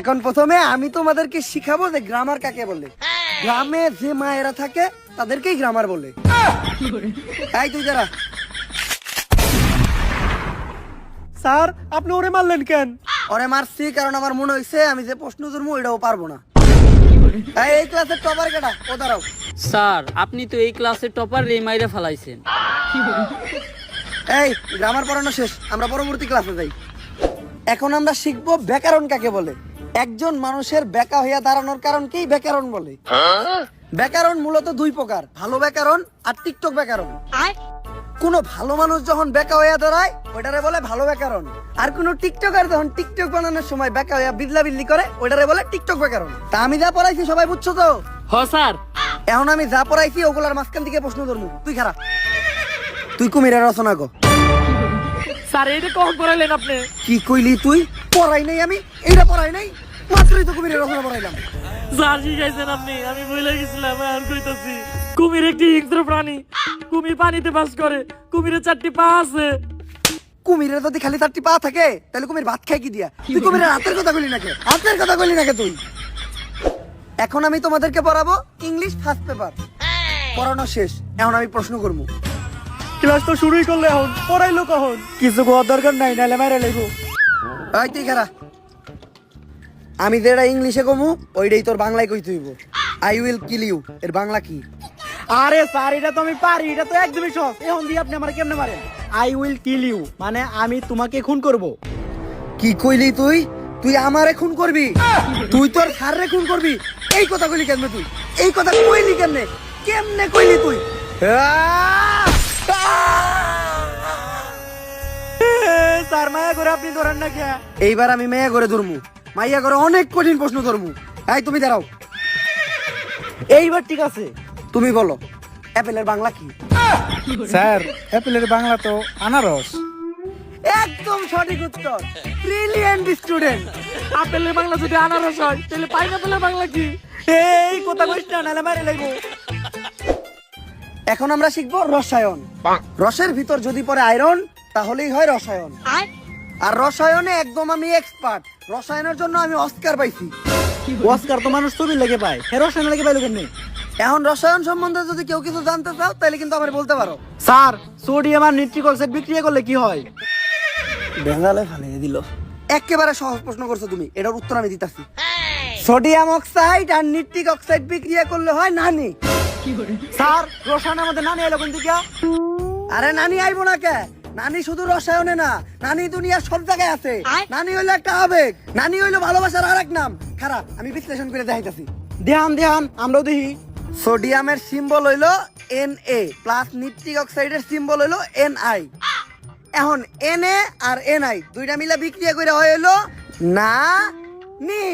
এখন প্রথমে আমি তোমাদেরকে শিখাবো যে গ্রামার কাকে বলে। গ্রামে যে মায়েরা থাকে তাদেরকেই গ্রামার বলে। তাই তুই যারা স্যার আপনি ওরে মারলেন কেন? ওরে মারছি কারণ আমার মনে হয়েছে আমি যে প্রশ্ন ধরবো ওইটাও পারবো না। এই ক্লাসের টপার কেটা? ও দাঁড়াও। স্যার আপনি তো এই ক্লাসের টপার রে মাইরে ফেলাইছেন। এই গ্রামার পড়ানো শেষ, আমরা পরবর্তী ক্লাসে যাই। এখন আমরা শিখবো ব্যাকরণ কাকে বলে। একজন মানুষের বেকা হইয়া দাঁড়ানোর কারণকেই ব্যাকরণ বলে। ব্যাকরণ মূলত দুই প্রকার, ভালো ব্যাকরণ আর টিকটক ব্যাকরণ। কোন ভালো মানুষ যখন বেকা হইয়া দাঁড়ায় ওইটারে বলে ভালো ব্যাকরণ, আর কোন টিকটকার যখন টিকটক বানানোর সময় বেকা হইয়া বিদলা বিদলি করে ওইটারে বলে টিকটক ব্যাকরণ। তা আমি যা পড়াইছি সবাই বুঝছো তো? হ স্যার। এখন আমি যা পড়াইছি ওগুলার মাঝখান থেকে প্রশ্ন ধরবো। তুই খারাপ, তুই কুমিরের রচনা কর। স্যার এটা কখন করাইলেন আপনি? কি কইলি তুই? পড়াই নাই আমি, এইটা পড়াই নাই, মাত্রই তো কুমিরের রচনা পড়াইলাম। স্যার শিখাইছেন আপনি, আমি ভুলে গেছিলাম আর কইতাছি। কুমির একটি হিংস্র প্রাণী, কুমির পানিতে বাস করে, কুমিরের 4টি পা আছে। কুমিরের যদি খালি 4টি পা থাকে তাহলে কুমির ভাত খায় কি দিয়া? তুই কুমিরের হাতের কথা বলি নাকি? হাতের কথা বলি নাকি তুই? এখন আমি তোমাদেরকে পড়াবো ইংলিশ ফার্স্ট পেপার। পড়ানো শেষ, এখন আমি প্রশ্ন করবো। ক্লাস তো শুরুই করলে এখন পড়াইলো কখন? কিছু কোয়ার দরকার নাই, নাহলে মাইরা লাইবো। এই তুই খারা, আমি যেটা ইংলিশে কমু ওইটাই তোর বাংলায় কইতে হইব। আই উইল কিল ইউ এর বাংলা কি? আরে স্যার এটা তো আমি পারি, এটা তো একদমই সহজ। এখন দিয়ে আপনি আমার কেমনে মারেন? আই উইল কিল ইউ মানে আমি তোমাকে খুন করব। কি কইলি তুই? তুই আমারে খুন করবি? তুই তোর স্যাররে খুন করবি? এই কথা কইলি কেমনে তুই? এই কথা কইলি কেমনে? কেমনে কইলি তুই? স্যার মায়া করে আপনি ধরেন না কে? এইবার আমি মেয়া করে ধরমু, মাইয়া করে অনেক কঠিন প্রশ্ন ধরমু। এই তুমি দাঁড়াও। এইবার ঠিক আছে, তুমি বলো অ্যাপেলের বাংলা কি? স্যার অ্যাপেলের বাংলা তো আনারস। একদম সঠিক উত্তর, ব্রিলিয়ান্ট স্টুডেন্ট। আপেলের বাংলা যদি আনারস হয় তাহলে পাইনাপেলের বাংলা কি? এই কথা কইছ না, নাহলে মাইরা লাইবো। এখন আমরা শিখবো রসায়ন। রসের ভিতর যদি পড়ে আয়রন তাহলেই হয় রসায়ন। আর রসায়নে একদম আমি এক্সপার্ট। রসায়নের জন্য আমি অস্কার পাইছি। অস্কার তো মানুষ ছবি লেগে পায়, হে রসায়ন লেগে পাইলো কেমনে? এখন রসায়ন সম্বন্ধে যদি কেউ কিছু জানতে চাও তাহলে কিন্তু আমার বলতে পারো। স্যার সোডিয়াম আর নিট্রিক অক্সাইড বিক্রিয়া করলে কি হয়? বেঙ্গালে ফালিয়ে দিল। একেবারে সহজ প্রশ্ন করছো তুমি, এটার উত্তর আমি দিতাছি। সোডিয়াম অক্সাইড আর নিট্রিক অক্সাইড বিক্রিয়া করলে হয় নানি। স্যার রসায়ন আমাদের নানি এলো কোন দিকে? আরে নানি আইবো না কে? নানি শুধু রসায়নে না, নানি দুনিয়ার সব জায়গায় আছে। নানি হইলো একটা আবেগ, নানি হইলো ভালোবাসার আরেক নাম। খারাপ, আমি বিশ্লেষণ করে দেখাইতাছি। ধ্যান ধ্যান আমরাও দেখি। সোডিয়ামের সিম্বল হইলো Na প্লাস নিট্রিক অক্সাইডের সিম্বল হইলো Ni। এখন Na আর Ni দুইটা মিলে বিক্রিয়া করে হইলো না নি।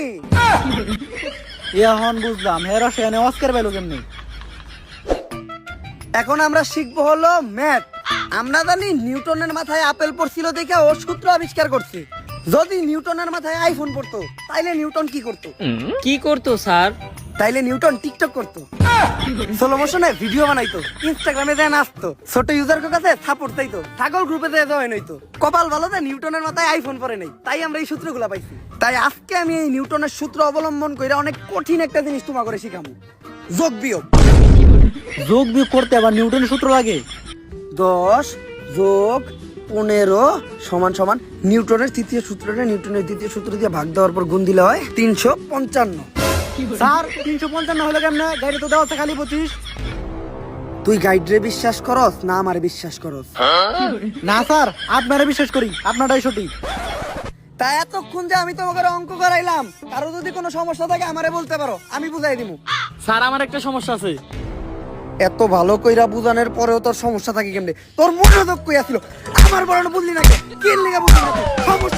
এখন বুঝলাম হে রসায়নে অস্কার পাইলো কেমনে। এখন আমরা শিখবো হলো ম্যাথ। আমরা জানি নিউটনের মাথায় আপেল পড়ছিল দেখে ও সূত্র আবিষ্কার করছে। যদি নিউটনের মাথায় আইফোন পড়তো তাইলে নিউটন কি করতো? কি করতো স্যার? তাইলে নিউটন টিকটক করতো, স্লো মোশনে ভিডিও বানাইতো, ইনস্টাগ্রামে দেন আসতো, ছোট ইউজার কাছে সাপোর্ট চাইতো, ছাগল গ্রুপে জয়েন হইতো। কপাল ভালো যে নিউটনের মাথায় আইফোন পড়ে নাই, তাই আমরা এই সূত্রগুলো পাইছি। তাই আজকে আমি এই নিউটনের সূত্র অবলম্বন করে অনেক কঠিন একটা জিনিস তোমাকে করে শিখামু, যোগ বিয়োগ। যোগ বিয়োগ করতে আবার নিউটনের সূত্র লাগে? 10 যোগ 15 সমান সমান নিউটনের তৃতীয় সূত্রটা নিউটনের দ্বিতীয় সূত্র দিয়ে ভাগ দেওয়ার পর গুণ দিলে হয় 355। স্যার 355 হলো কেমনে? গাড়ি তো দেওয়া আছে খালি 25। তুই গাইডরে বিশ্বাস করস না আমারে বিশ্বাস করস? না স্যার আপনারা বিশ্বাস করি, আপনারাই সঠিক। তাই এতক্ষণ যে আমি তোমাকে অঙ্ক করাইলাম, কারো যদি কোনো সমস্যা থাকে আমারে বলতে পারো, আমি বুঝাই দিমু। স্যার আমার একটা সমস্যা আছে। এত ভালো কইরা বুঝানোর পরেও তোর সমস্যা থাকে কেমনে? তোর মনোযোগ কই আছিল? আমার বড় বুঝলি না, কি লেগে বুঝলি না? সমস্যা